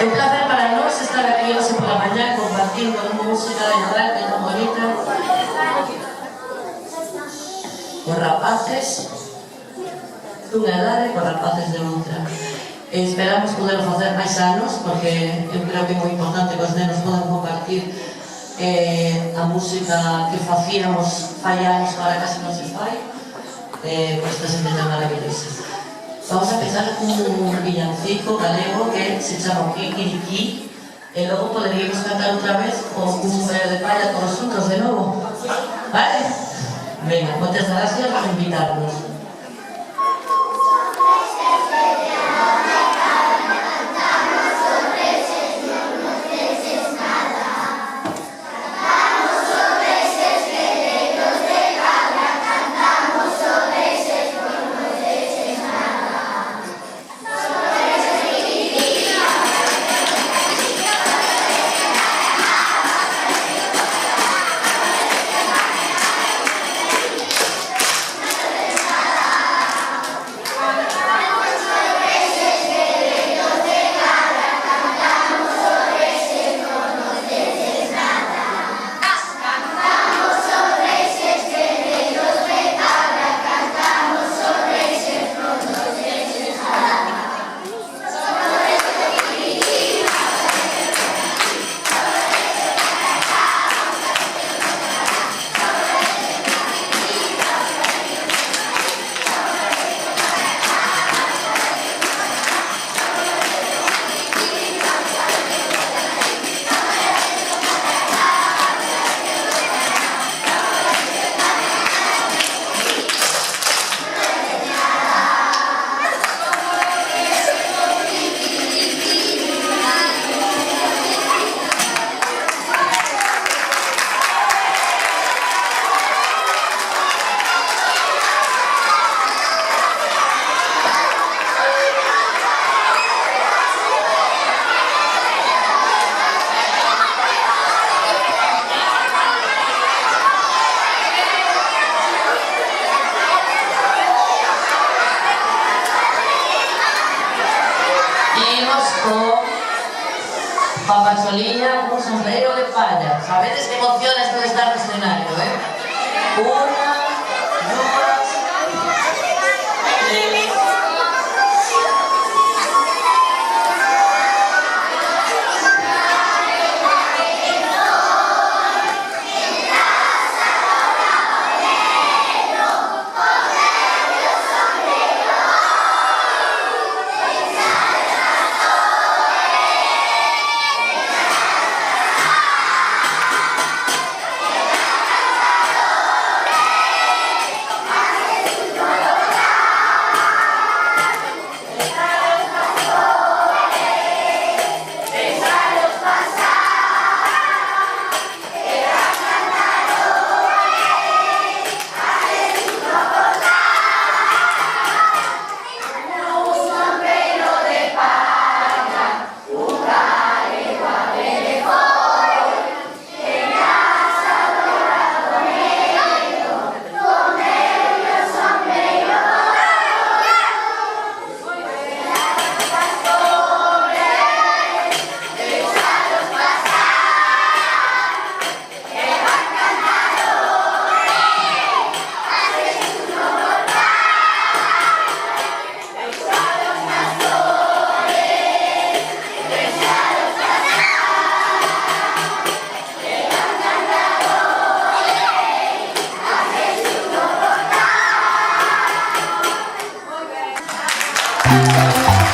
un placer para nós estar aquí hoxe pola mañá compartindo música de Nadal que é tan bonita cos rapaces dunha edade cos rapaces de outra. Esperamos poder facer máis anos porque eu creo que é moi importante que os nenos podan compartir a música que facíamos fai anos para casi non se fai por esta xente tan maravillosa. Vamos a empezar cun villancico galego que se chama Kikiriki e logo poderíamos cantar outra vez o un vello de palla con nosotros de novo, vale? Venga, moitas gracias por invitarnos. Papacholilla con sombrero de palla. Sabedes que emoción esto de estar no escenario, Una, dos, tres.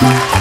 Thank you.